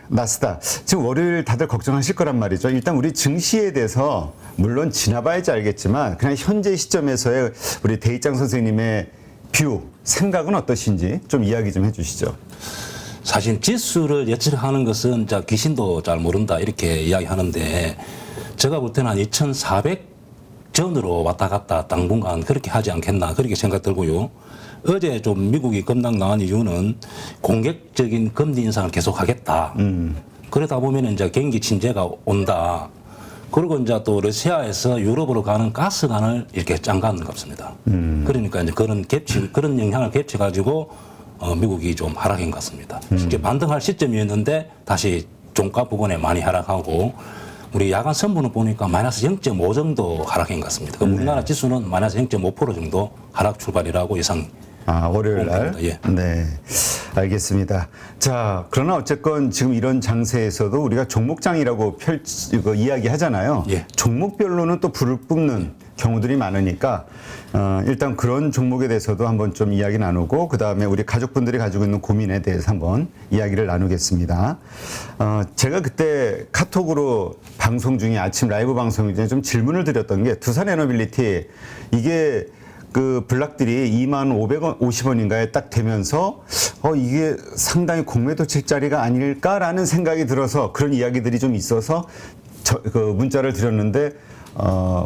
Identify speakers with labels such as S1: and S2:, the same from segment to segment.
S1: 나스닥. 지금 월요일 다들 걱정하실 거란 말이죠. 일단 우리 증시에 대해서 물론 지나봐야지 알겠지만 그냥 현재 시점에서의 우리 대입장 선생님의 뷰, 생각은 어떠신지 좀 이야기 좀 해주시죠.
S2: 사실 지수를 예측하는 것은 귀신도 잘 모른다 이렇게 이야기하는데 제가 볼 때는 한 2,400 전으로 왔다 갔다 당분간 그렇게 하지 않겠나 그렇게 생각 들고요. 어제 좀 미국이 급락 나간 이유는 공격적인 금리 인상을 계속하겠다. 그러다 보면 이제 경기 침체가 온다. 그리고 이제 또 러시아에서 유럽으로 가는 가스관을 이렇게 짱가는 것 같습니다. 그러니까 이제 그런 영향을 겹쳐 가지고 미국이 좀 하락한 것 같습니다. 이제 반등할 시점이었는데 다시 종가 부근에 많이 하락하고 우리 야간 선분을 보니까 마이너스 0.5 정도 하락한 것 같습니다. 그럼 우리나라 지수는 마이너스 0.5% 정도 하락 출발이라고 예상.
S1: 월요일 날?
S2: 예.
S1: 네. 알겠습니다. 자, 그러나 어쨌건 지금 이런 장세에서도 우리가 종목장이라고 이야기 하잖아요.
S2: 예.
S1: 종목별로는 또 불을 뿜는 경우들이 많으니까, 일단 그런 종목에 대해서도 한번 좀 이야기 나누고, 그 다음에 우리 가족분들이 가지고 있는 고민에 대해서 한번 이야기를 나누겠습니다. 제가 그때 카톡으로 방송 중에 아침 라이브 방송 중에 좀 질문을 드렸던 게 두산에너빌리티 이게 그 블락들이 25,550원인가에 딱 되면서 이게 상당히 공매도책 자리가 아닐까라는 생각이 들어서 그런 이야기들이 좀 있어서 그 문자를 드렸는데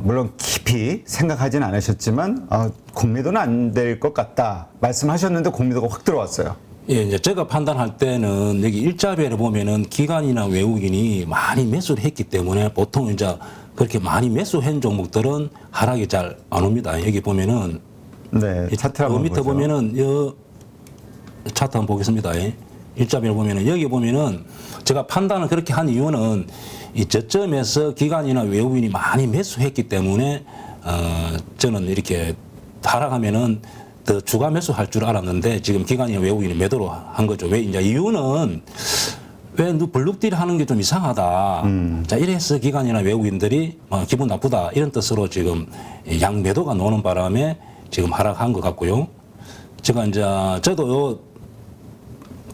S1: 물론 깊이 생각하진 않으셨지만 공매도는 안 될 것 같다 말씀하셨는데 공매도가 확 들어왔어요.
S2: 예, 이제 제가 판단할 때는 여기 일자별에 보면은 기관이나 외국인이 많이 매수를 했기 때문에 보통 이제 그렇게 많이 매수한 종목들은 하락이 잘 안 옵니다. 여기 보면은
S1: 네, 차트 한번
S2: 밑에
S1: 보죠.
S2: 보면은 차트 한번 보겠습니다. 일자별 보면은 여기 보면은 제가 판단을 그렇게 한 이유는 이 저점에서 기관이나 외국인이 많이 매수했기 때문에 저는 이렇게 하락하면은 더 추가 매수할 줄 알았는데 지금 기관이나 외국인이 매도로 한 거죠. 왜 이제 이유는 왜 블록딜 하는 게 좀 이상하다. 자, 이래서 기관이나 외국인들이 기분 나쁘다. 이런 뜻으로 지금 양매도가 노는 바람에 지금 하락한 것 같고요. 제가 이제 저도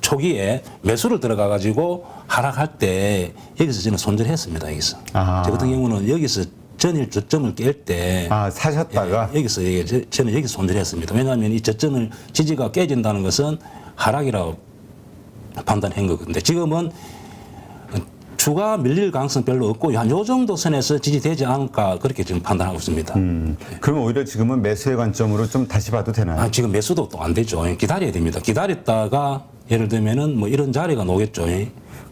S2: 초기에 매수를 들어가 가지고 하락할 때 여기서 저는 손절했습니다. 여기서. 저 같은 경우는 여기서 전일 저점을 깰 때
S1: 사셨다가
S2: 여기서 저는 여기서 손절했습니다. 왜냐하면 이 저점을 지지가 깨진다는 것은 하락이라고 판단한 거거든요. 지금은 추가 밀릴 가능성 별로 없고 한 요 정도 선에서 지지되지 않을까 그렇게 지금 판단하고 있습니다.
S1: 그럼 오히려 지금은 매수의 관점으로 좀 다시 봐도 되나요?
S2: 지금 매수도 또 안 되죠. 기다려야 됩니다. 기다렸다가 예를 들면은 뭐 이런 자리가 나오겠죠.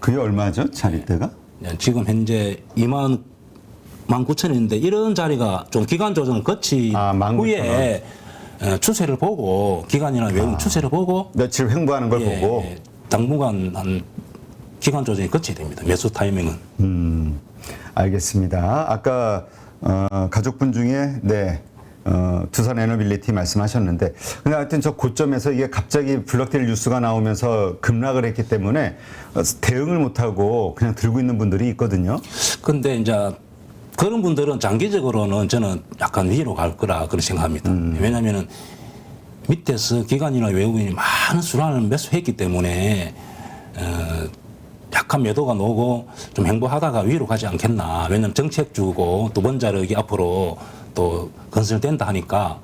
S1: 그게 얼마죠? 자리대가?
S2: 지금 현재 29,000원인데 이런 자리가 좀 기간 조정 거치 후에 추세를 보고 기간이나 외국 추세를 보고
S1: 며칠 횡보하는 걸 보고
S2: 당분간 한 기간 조정이 거쳐야 됩니다. 매수 타이밍은.
S1: 알겠습니다. 아까 가족분 중에 두산에너빌리티 말씀하셨는데 근데 하여튼 저 고점에서 이게 갑자기 블록딜 뉴스가 나오면서 급락을 했기 때문에 대응을 못하고 그냥 들고 있는 분들이 있거든요.
S2: 근데 이제 그런 분들은 장기적으로는 저는 약간 위로 갈 거라 그렇게 생각합니다. 왜냐하면은 밑에서 기관이나 외국인이 많은 수량을 매수했기 때문에 약간 매도가 나오고 좀 행보하다가 위로 가지 않겠나. 왜냐하면 정책주고 두 번 자력이 앞으로 또 건설된다 하니까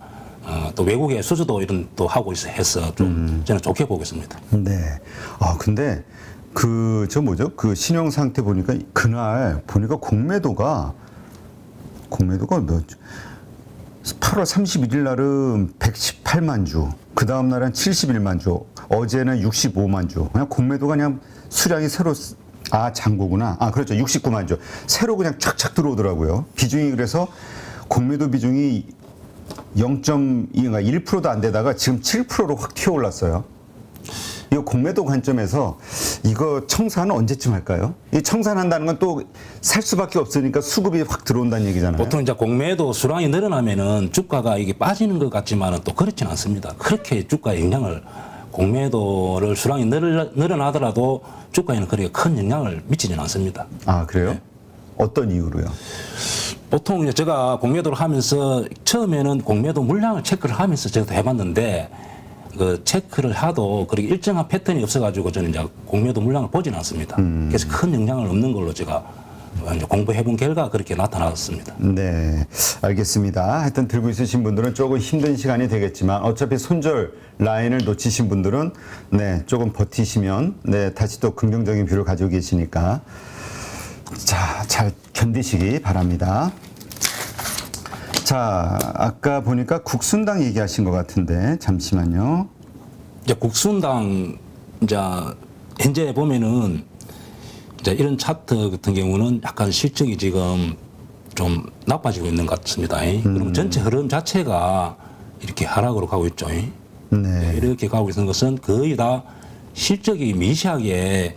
S2: 또 외국의 수주도 이런 또 하고 해서 좀 저는 좋게 보고 있습니다.
S1: 네. 근데 그 신용 상태 보니까 그날 보니까 공매도가 몇 8월 31일 날은 118만 주, 그 다음 날은 71만 주, 어제는 65만 주. 그냥 공매도가 그냥 수량이 새로 잔고구나. 그렇죠. 69만 주. 새로 그냥 착착 들어오더라고요. 비중이 그래서 공매도 비중이 1%도 안 되다가 지금 7%로 확 튀어올랐어요. 이 공매도 관점에서 이거 청산은 언제쯤 할까요? 이 청산한다는 건 또 살 수밖에 없으니까 수급이 확 들어온다는 얘기잖아요.
S2: 보통 이제 공매도 수량이 늘어나면은 주가가 이게 빠지는 것 같지만은 또 그렇지는 않습니다. 그렇게 주가에 영향을 공매도를 수량이 늘어나더라도 주가에는 그렇게 큰 영향을 미치지는 않습니다.
S1: 그래요? 네. 어떤 이유로요?
S2: 보통 이제 제가 공매도를 하면서 처음에는 공매도 물량을 체크를 하면서 제가 해봤는데 그 체크를 하도 그렇게 일정한 패턴이 없어가지고 저는 이제 공매도 물량을 보지는 않습니다. 그래서 큰 영향을 없는 걸로 제가 이제 공부해본 결과 그렇게 나타났습니다.
S1: 네, 알겠습니다. 하여튼 들고 있으신 분들은 조금 힘든 시간이 되겠지만 어차피 손절 라인을 놓치신 분들은 네, 조금 버티시면 네, 다시 또 긍정적인 뷰를 가지고 계시니까 자, 잘 견디시기 바랍니다. 자, 아까 보니까 국순당 얘기하신 것 같은데 잠시만요.
S2: 이제 국순당 이제 현재 보면은 이제 이런 차트 같은 경우는 약간 실적이 지금 좀 나빠지고 있는 것 같습니다. 그럼 전체 흐름 자체가 이렇게 하락으로 가고 있죠.
S1: 네.
S2: 이렇게 가고 있는 것은 거의 다 실적이 미세하게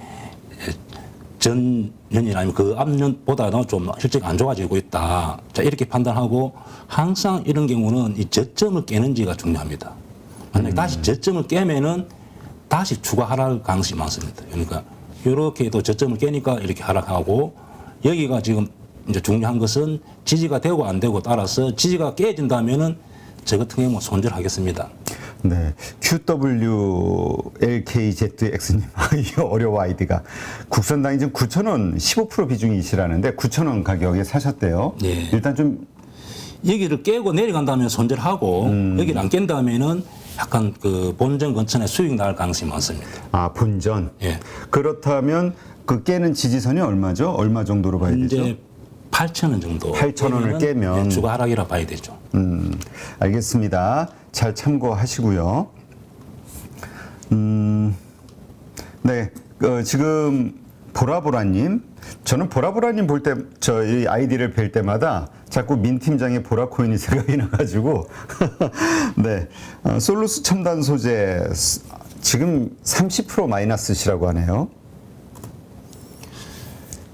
S2: 전년이나 아니면 그 앞년보다는 좀 실적이 안 좋아지고 있다. 자, 이렇게 판단하고 항상 이런 경우는 이 저점을 깨는지가 중요합니다. 만약에 다시 저점을 깨면은 다시 추가 하락 가능성이 많습니다. 그러니까 이렇게 또 저점을 깨니까 이렇게 하락하고 여기가 지금 이제 중요한 것은 지지가 되고 안 되고 따라서 지지가 깨진다면은 저 같은 경우는 손절하겠습니다.
S1: 네, QWLKZX님, 이거 어려워 아이디가. 국선당이 지금 9,000원 15% 비중이시라는데 9,000원 가격에 사셨대요.
S2: 예.
S1: 일단 좀
S2: 여기를 깨고 내려간다면 손절하고 여기를 안 깬다면은 약간 그 본전 근처에 수익 날 가능성이 많습니다.
S1: 아, 본전.
S2: 예.
S1: 그렇다면 그 깨는 지지선이 얼마죠? 얼마 정도로 봐야 되죠?
S2: 이제 8,000원 정도.
S1: 8,000원을 깨면.
S2: 예, 추가 하락이라 봐야 되죠.
S1: 알겠습니다. 잘 참고하시고요. 네, 지금 보라보라님, 저는 보라보라님 볼 때, 저희 아이디를 뵐 때마다 자꾸 민 팀장의 보라코인이 생각이 나가지고, 네, 솔루스 첨단 소재 지금 30% 마이너스시라고 하네요.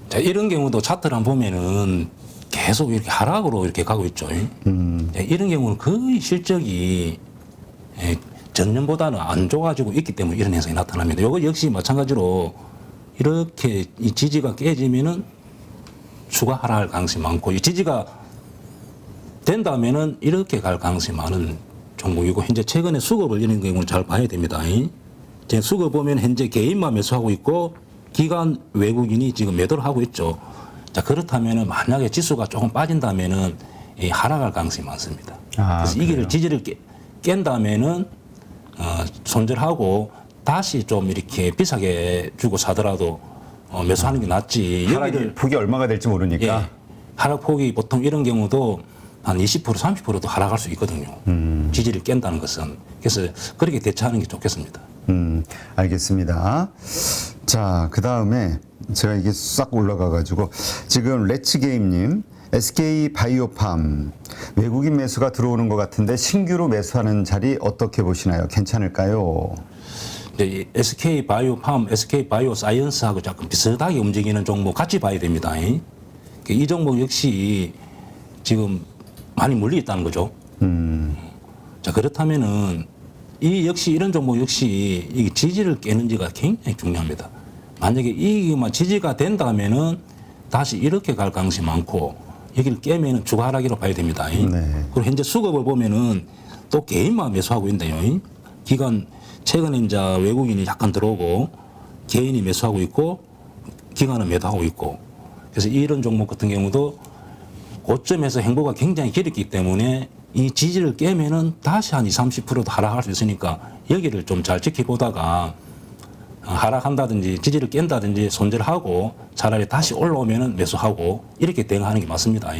S2: 자, 이런 경우도 차트를 한번 보면은 계속 이렇게 하락으로 이렇게 가고 있죠. 예, 이런 경우는 거의 실적이 예, 전년보다는 안 좋아지고 있기 때문에 이런 현상이 나타납니다. 이거 역시 마찬가지로 이렇게 이 지지가 깨지면은 추가 하락할 가능성이 많고 이 지지가 된다면은 이렇게 갈 가능성이 많은 종목이고 현재 최근에 수급을 이런 경우는 잘 봐야 됩니다. 제 수급 보면 현재 개인만 매수하고 있고 기관 외국인이 지금 매도를 하고 있죠. 자, 그렇다면은 만약에 지수가 조금 빠진다면은 이 하락할 가능성이 많습니다.
S1: 아,
S2: 그래서 이게 지지를 깬다면은 손절하고 다시 좀 이렇게 비싸게 주고 사더라도 매수하는 게 낫지.
S1: 하락이 폭이 얼마가 될지 모르니까.
S2: 예, 하락폭이 보통 이런 경우도 한 20% 30%도 하락할 수 있거든요. 지지를 깬다는 것은. 그래서 그렇게 대처하는 게 좋겠습니다.
S1: 알겠습니다. 자, 그 다음에 제가 이게 싹 올라가가지고 지금 레츠게임님, SK 바이오팜 외국인 매수가 들어오는 것 같은데 신규로 매수하는 자리 어떻게 보시나요? 괜찮을까요?
S2: 이제 SK 바이오팜, SK 바이오사이언스하고 조금 비슷하게 움직이는 종목 같이 봐야 됩니다. 이 종목 역시 지금 많이 물리 있다는 거죠. 자, 그렇다면은 이 역시 이런 종목 역시 이 지지를 깨는지가 굉장히 중요합니다. 만약에 이게만 지지가 된다면은 다시 이렇게 갈 가능성이 많고 여기를 깨면은 추가 하락이라고 봐야 됩니다.
S1: 네.
S2: 그리고 현재 수급을 보면은 또 개인만 매수하고 있는데요. 기관 최근에 이제 외국인이 약간 들어오고 개인이 매수하고 있고 기관은 매도하고 있고 그래서 이런 종목 같은 경우도 고점에서 행보가 굉장히 길었기 때문에 이 지지를 깨면은 다시 한 20, 30%도 하락할 수 있으니까 여기를 좀 잘 지켜보다가 하락한다든지 지지를 깬다든지 손절하고 차라리 다시 올라오면은 매수하고 이렇게 대응하는 게 맞습니다.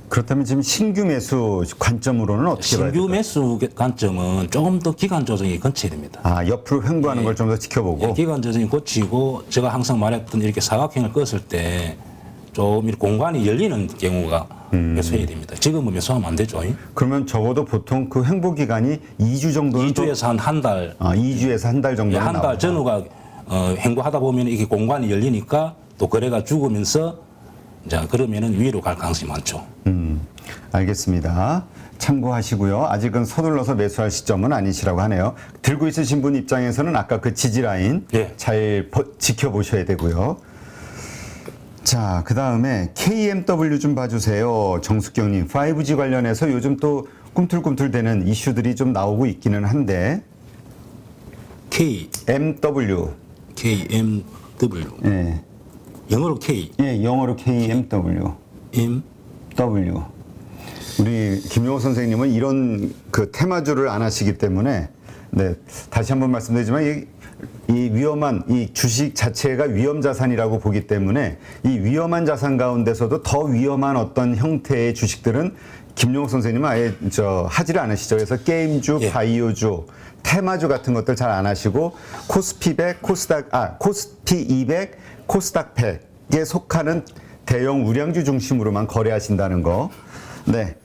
S1: 그렇다면 지금 신규 매수 관점으로는 어떻게 봐야
S2: 신규
S1: 될까요?
S2: 매수 관점은 조금 더 기간 조정이 근처야 됩니다.
S1: 아, 옆으로 횡보하는 걸 좀 더 지켜보고.
S2: 예, 기간 조정이 고치고 제가 항상 말했던 이렇게 사각형을 껐을 때 좀 이렇게 공간이 열리는 경우가 매수해야 됩니다. 지금은 매수하면 안 되죠.
S1: 그러면 적어도 보통 그 횡보 기간이 2주 정도는
S2: 2주에서 한 달,
S1: 2주에서 한 달 정도
S2: 한 달 전후가 행보하다 보면 이게 공간이 열리니까 또 거래가 죽으면서 이제 그러면은 위로 갈 가능성이 많죠.
S1: 알겠습니다. 참고하시고요. 아직은 서둘러서 매수할 시점은 아니시라고 하네요. 들고 있으신 분 입장에서는 아까 그 지지 라인
S2: 예.
S1: 잘 지켜보셔야 되고요. 자, 그 다음에 KMW 좀 봐주세요. 정숙경님, 5G 관련해서 요즘 또 꿈틀꿈틀대는 이슈들이 좀 나오고 있기는 한데 MW.
S2: KMW.
S1: 예.
S2: 영어로 K.
S1: 예, 영어로 KMW.
S2: M.
S1: W. 우리 김용호 선생님은 이런 그 테마주를 안 하시기 때문에 네, 다시 한번 말씀드리지만 이 위험한 이 주식 자체가 위험 자산이라고 보기 때문에 이 위험한 자산 가운데서도 더 위험한 어떤 형태의 주식들은 김용호 선생님은 아예 하지를 않으시죠. 그래서 게임주,
S2: 예.
S1: 바이오주, 테마주 같은 것들 잘 안 하시고 코스피 100, 코스피 200, 코스닥 100에 속하는 대형 우량주 중심으로만 거래하신다는 거. 네.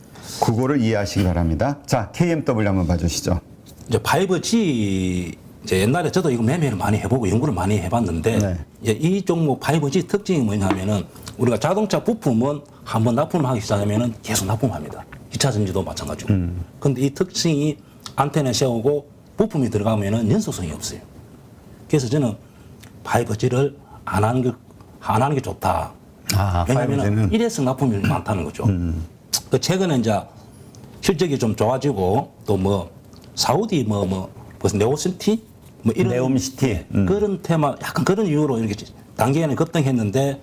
S1: 그거를 이해하시기 바랍니다. 자, KMW 한번 봐주시죠.
S2: 이제 5G 이제 옛날에 저도 이거 매매를 많이 해보고 연구를 많이 해봤는데
S1: 네.
S2: 이제 이 종목 5G 특징이 뭐냐면은 우리가 자동차 부품은 한번 납품을 하기 시작하면은 계속 납품합니다. 기차 전지도 마찬가지고. 근데 이 특징이 안테나 세우고 부품이 들어가면은 연속성이 없어요. 그래서 저는 5G를 안 하는 게 좋다.
S1: 아,
S2: 왜냐하면
S1: 5G는?
S2: 일회성 납품이 많다는 거죠. 그 최근에 이제 실적이 좀 좋아지고 또 뭐 사우디 무슨 네오시티 뭐 이런
S1: 네옴시티.
S2: 그런 테마 약간 그런 이유로 이렇게 단기에는 급등했는데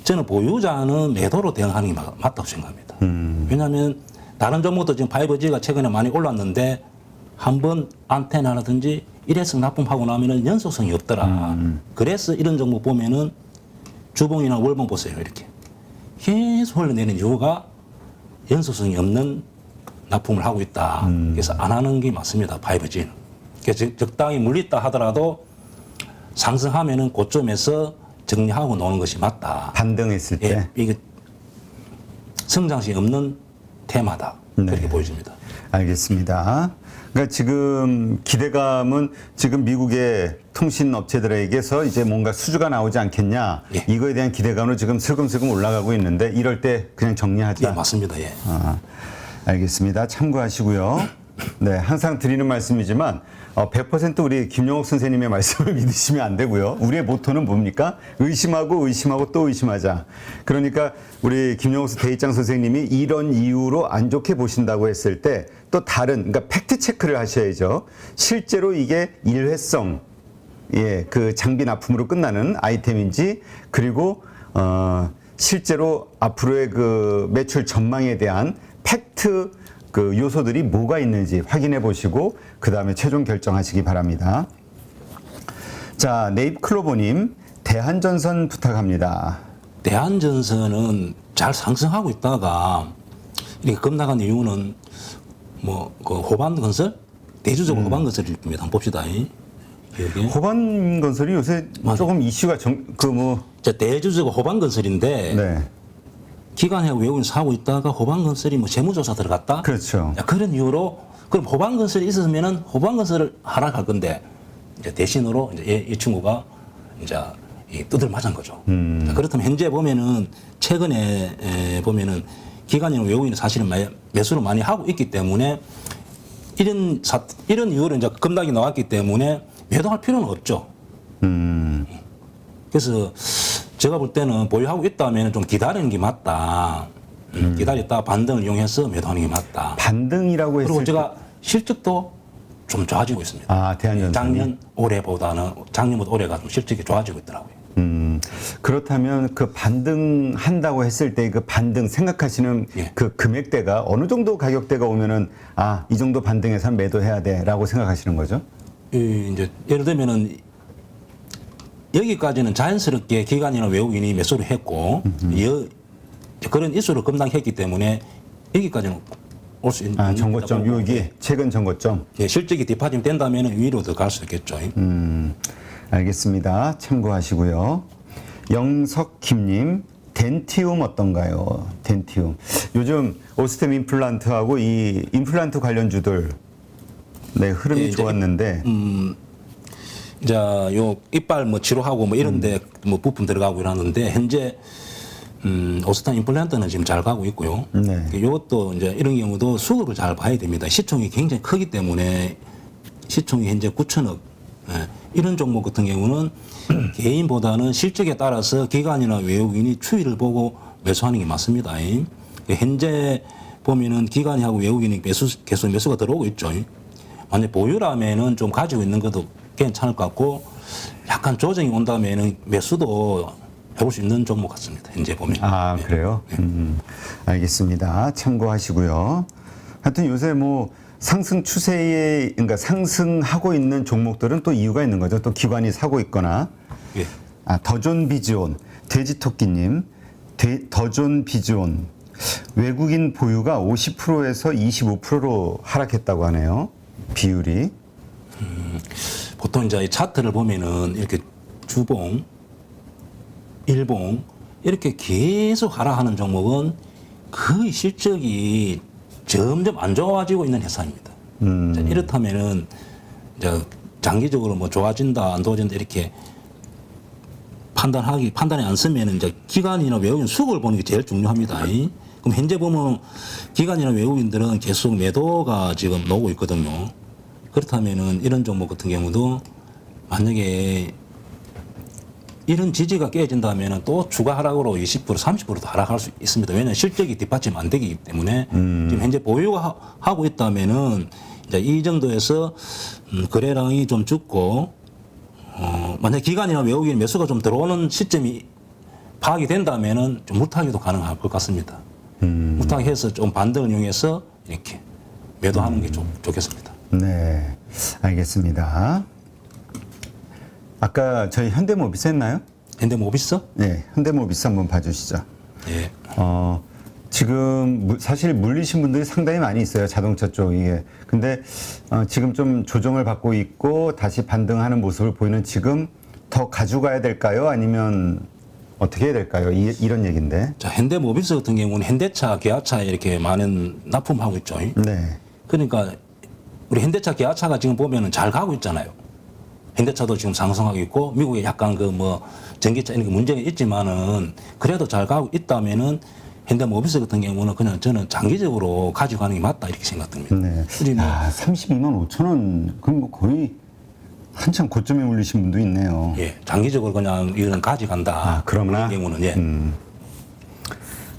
S2: 저는 보유자는 매도로 대응하는 게 맞다고 생각합니다. 왜냐하면 다른 종목도 지금 5G가 최근에 많이 올랐는데 한번 안테나라든지 일회성 납품하고 나면은 연속성이 없더라. 그래서 이런 종목 보면은 주봉이나 월봉 보세요. 이렇게 계속 흘러내는 이유가 연속성이 없는 납품을 하고 있다. 그래서 안 하는 게 맞습니다. 5G는. 그래서 적당히 물렸다 하더라도 상승하면은 고점에서 정리하고 노는 것이 맞다.
S1: 반등했을 때.
S2: 예, 이게 성장성이 없는 테마다. 그렇게
S1: 네.
S2: 보여집니다.
S1: 알겠습니다. 그러니까 지금 기대감은 지금 미국의 통신 업체들에게서 이제 뭔가 수주가 나오지 않겠냐.
S2: 예.
S1: 이거에 대한 기대감으로 지금 슬금슬금 올라가고 있는데 이럴 때 그냥 정리하자.
S2: 예, 맞습니다. 예.
S1: 아, 알겠습니다. 참고하시고요. 네, 항상 드리는 말씀이지만 100% 우리 김용옥 선생님의 말씀을 믿으시면 안 되고요. 우리의 모토는 뭡니까? 의심하고 의심하고 또 의심하자. 그러니까 우리 김용옥 대입장 선생님이 이런 이유로 안 좋게 보신다고 했을 때 또 다른 그러니까 팩트 체크를 하셔야죠. 실제로 이게 일회성 예, 그 장비 납품으로 끝나는 아이템인지 그리고 실제로 앞으로의 그 매출 전망에 대한 팩트 그 요소들이 뭐가 있는지 확인해 보시고 그 다음에 최종 결정하시기 바랍니다. 자, 네잎클로버님 대한전선 부탁합니다.
S2: 대한전선은 잘 상승하고 있다가 이렇게 급락한 이유는 뭐 그 호반건설 대주적으로 호반건설일 겁니다. 한번 봅시다. 여기
S1: 호반건설이 요새
S2: 맞아요.
S1: 조금 이슈가
S2: 대주주가 호반건설인데
S1: 네,
S2: 기관하고 외국인 사고 있다가 호반건설이 뭐 재무조사 들어갔다.
S1: 그렇죠.
S2: 야, 그런 이유로 그럼 호반건설이 있었으면은 호반건설을 하락할 건데 이제 대신으로 이제 이 친구가 이제 뜯을 맞은 거죠. 자, 그렇다면 현재 보면은 최근에 보면은 기관이나 외국인이 사실은 매수를 많이 하고 있기 때문에 이런 이유로 이제 급락이 나왔기 때문에 매도할 필요는 없죠. 그래서 제가 볼 때는 보유하고 있다면 좀 기다리는 게 맞다. 기다렸다 반등을 이용해서 매도하는 게 맞다.
S1: 반등이라고 했을
S2: 그리고 제가 실적도 좀 좋아지고 있습니다.
S1: 아, 대한전선이?
S2: 작년 올해보다는 작년보다 올해가 좀 실적이 좋아지고 있더라고요.
S1: 그렇다면 그 반등한다고 했을 때 그 반등 생각하시는
S2: 예.
S1: 그 금액대가 어느 정도 가격대가 오면은 아, 이 정도 반등해서 매도해야 돼라고 생각하시는 거죠?
S2: 이제 예를 들면은 여기까지는 자연스럽게 기관이나 외국인이 매수를 했고 그런 이슈로 급락했기 때문에 여기까지는 올 수 있는
S1: 정고점 여기 최근 정고점.
S2: 예, 실적이 뒷받침 된다면 위로 더 갈 수 있겠죠.
S1: 알겠습니다. 참고하시고요. 영석킴님, 덴티움 어떤가요? 덴티움. 요즘 오스템 임플란트하고 이 임플란트 관련주들 네, 흐름이
S2: 예,
S1: 좋았는데
S2: 이제 요 이빨 뭐 치료하고 뭐 이런데 뭐 부품 들어가고 이러는데 현재 오스탄 임플란트는 지금 잘 가고 있고요.
S1: 네.
S2: 이것도 이제 이런 경우도 수급을 잘 봐야 됩니다. 시총이 굉장히 크기 때문에 시총이 현재 9천억. 예, 이런 종목 같은 경우는 개인보다는 실적에 따라서 기관이나 외국인이 추이를 보고 매수하는 게 맞습니다. 현재 보면은 기관하고 외국인이 계속 매수가 들어오고 있죠. 만약 보유라면은 좀 가지고 있는 것도 괜찮을 것 같고 약간 조정이 온다면은 매수도 해볼 수 있는 종목 같습니다. 현재 보면.
S1: 아, 그래요? 알겠습니다. 참고하시고요. 하여튼 요새 뭐 상승 추세에, 그러니까 상승하고 있는 종목들은 또 이유가 있는 거죠. 또 기관이 사고 있거나.
S2: 예.
S1: 더존 비즈온, 돼지토끼님, 더존 비즈온. 외국인 보유가 50%에서 25%로 하락했다고 하네요. 비율이.
S2: 보통 이제 이 차트를 보면은 이렇게 주봉, 일봉 이렇게 계속 하락하는 종목은 거의 실적이 점점 안 좋아지고 있는 회사입니다. 자, 이렇다면은 이제 장기적으로 뭐 좋아진다 안 좋아진다 이렇게 판단이 안 쓰면은 이제 기관이나 외국인 수급을 보는 게 제일 중요합니다. 그럼 현재 보면 기관이나 외국인들은 계속 매도가 지금 나오고 있거든요. 그렇다면은 이런 종목 같은 경우도 만약에 이런 지지가 깨진다면은 또 추가 하락으로 20% 30%도 하락할 수 있습니다. 왜냐하면 실적이 뒷받침 안 되기 때문에 지금 현재 보유가 하고 있다면은 이제 이 정도에서 거래량이 좀 죽고 만약 기관이나 외국인 매수가 좀 들어오는 시점이 파악이 된다면은 좀 무타기도 가능할 것 같습니다. 무타기해서 좀 반등을 이용해서 이렇게 매도하는 게 좋겠습니다.
S1: 네, 알겠습니다. 아까 저희 현대모비스 했나요?
S2: 현대모비스?
S1: 네, 현대모비스 한번 봐주시죠.
S2: 예.
S1: 지금 사실 물리신 분들이 상당히 많이 있어요. 자동차 쪽 이게. 근데 지금 좀 조정을 받고 있고 다시 반등하는 모습을 보이는 지금 더 가져가야 될까요? 아니면 어떻게 해야 될까요? 이런 얘기인데.
S2: 자, 현대모비스 같은 경우는 현대차, 기아차에 이렇게 많은 납품하고 있죠.
S1: 네.
S2: 그러니까 우리 현대차, 기아차가 지금 보면은 잘 가고 있잖아요. 현대차도 지금 상승하고 있고 미국에 약간 그 뭐 전기차 이런 게 문제가 있지만은 그래도 잘 가고 있다면은 현대모비스 같은 경우는 그냥 저는 장기적으로 가져가는 게 맞다 이렇게 생각됩니다.
S1: 네.
S2: 우리 뭐
S1: 32만 5천 원. 그럼 뭐 거의 한참 고점에 올리신 분도 있네요.
S2: 예, 장기적으로 그냥 이런 가져간다.
S1: 그러나
S2: 그런 경우는 예.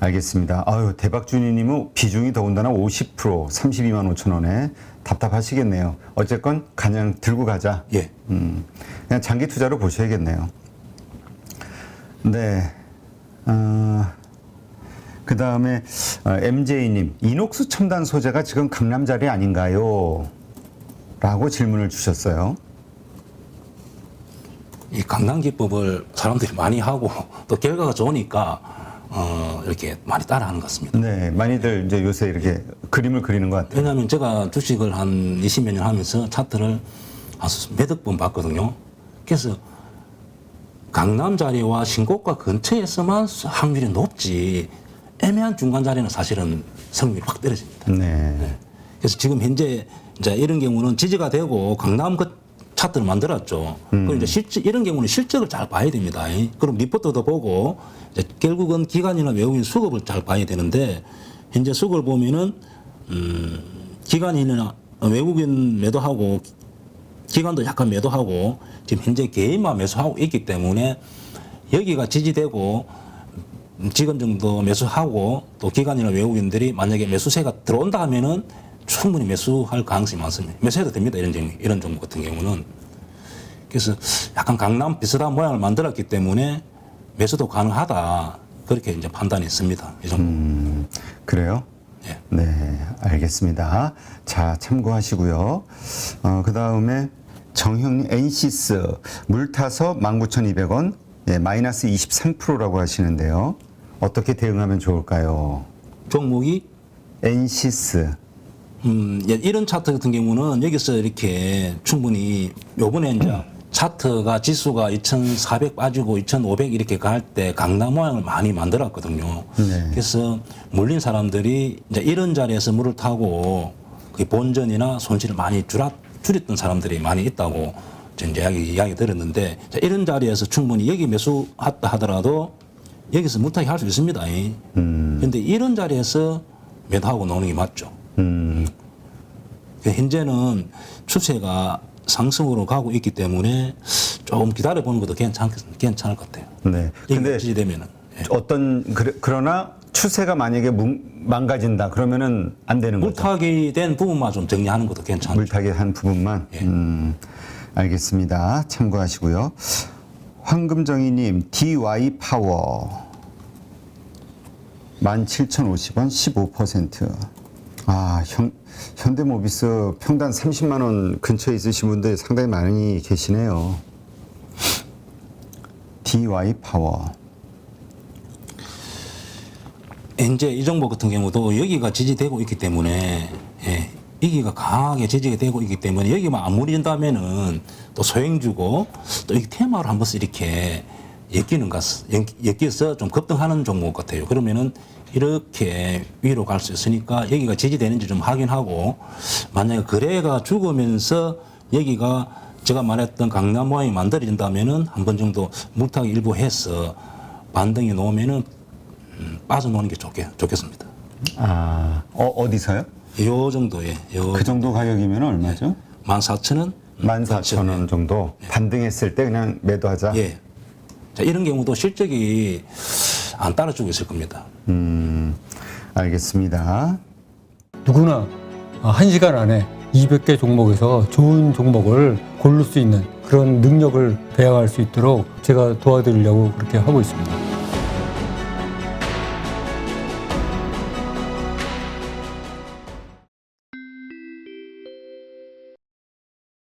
S1: 알겠습니다. 아유, 대박준이님은 비중이 더군다나 50% 32만 5천 원에 답답하시겠네요. 어쨌건 그냥 들고 가자.
S2: 예.
S1: 그냥 장기 투자로 보셔야겠네요. 네. 그 다음에 MJ님, 이녹스 첨단 소재가 지금 강남자리 아닌가요? 라고 질문을 주셨어요.
S2: 이 강남기법을 사람들이 많이 하고 또 결과가 좋으니까 이렇게 많이 따라하는 것 같습니다.
S1: 네, 많이들 이제 요새 이렇게 그림을 그리는 것 같아요.
S2: 왜냐하면 제가 주식을 한 20몇 년 하면서 차트를 한 몇억 번 봤거든요. 그래서 강남 자리와 신고가 근처에서만 확률이 높지 애매한 중간 자리는 사실은 성률이 확 떨어집니다.
S1: 네.
S2: 그래서 지금 현재 이제 이런 경우는 지지가 되고 강남 그 차트를 만들었죠. 그럼 이제 이런 경우는 실적을 잘 봐야 됩니다. 그럼 리포트도 보고 이제 결국은 기관이나 외국인 수급을 잘 봐야 되는데 현재 수급을 보면은 기관이나 외국인 매도하고 기관도 약간 매도하고 지금 현재 개인만 매수하고 있기 때문에 여기가 지지되고 지금 정도 매수하고 또 기관이나 외국인들이 만약에 매수세가 들어온다 하면은 충분히 매수할 가능성이 많습니다. 매수해도 됩니다. 이런 종목 같은 경우는. 그래서 약간 강남 비슷한 모양을 만들었기 때문에 매수도 가능하다. 그렇게 이제 판단했습니다. 이 종목.
S1: 그래요?
S2: 예.
S1: 네, 알겠습니다. 자, 참고하시고요. 그 다음에 정형님 엔시스 물 타서 19,200원, 예, 마이너스 23%라고 하시는데요. 어떻게 대응하면 좋을까요?
S2: 종목이
S1: 엔시스.
S2: 예, 이런 차트 같은 경우는 여기서 이렇게 충분히 요번에 이제 차트가 지수가 2,400 빠지고 2,500 이렇게 갈 때 강남 모양을 많이 만들었거든요.
S1: 네.
S2: 그래서 물린 사람들이 이제 이런 자리에서 물을 타고 그 본전이나 손실을 많이 줄였던 사람들이 많이 있다고 이제 이야기 들었는데 자, 이런 자리에서 충분히 여기 매수했다 하더라도 여기서 무타기 할 수 있습니다. 그런데 이런 자리에서 매도하고 노는 게 맞죠. 현재는 추세가 상승으로 가고 있기 때문에 조금 기다려보는 것도 괜찮을 것 같아요.
S1: 네. 근데
S2: 지지되면은. 예.
S1: 그러나 추세가 만약에 망가진다 그러면은 안 되는 거죠.
S2: 물타기 된 부분만 좀 정리하는 것도 괜찮죠.
S1: 물타기 한 부분만.
S2: 예.
S1: 알겠습니다. 참고하시고요. 황금정희님, DY 파워 17,050원 15%. 아, 현대모비스 평단 30만 원 근처에 있으신 분들 상당히 많이 계시네요. DY 파워.
S2: 이제 이 종목 같은 경우도 여기가 지지되고 있기 때문에 예, 여기가 강하게 지지가 되고 있기 때문에 여기만 안 무너진다면은 또 소행주고 또 이 테마로 한 번씩 이렇게 엮여서 좀 급등하는 종목 같아요. 그러면은 이렇게 위로 갈 수 있으니까 여기가 지지되는지 좀 확인하고 만약에 거래가 죽으면서 여기가 제가 말했던 강남 모양이 만들어진다면은 한 번 정도 물타기 일부 해서 반등이 놓으면은 빠져놓는 게 좋겠습니다.
S1: 아, 어디서요?
S2: 요 정도에
S1: 그 정도 가격이면 얼마죠?
S2: 14,000원?
S1: 14,000원 정도 반등했을 때 그냥 매도하자.
S2: 예. 자, 이런 경우도 실적이 안 따라주고 있을 겁니다.
S1: 알겠습니다.
S3: 누구나 1시간 안에 200개 종목에서 좋은 종목을 고를 수 있는 그런 능력을 배양할 수 있도록 제가 도와드리려고 그렇게 하고 있습니다.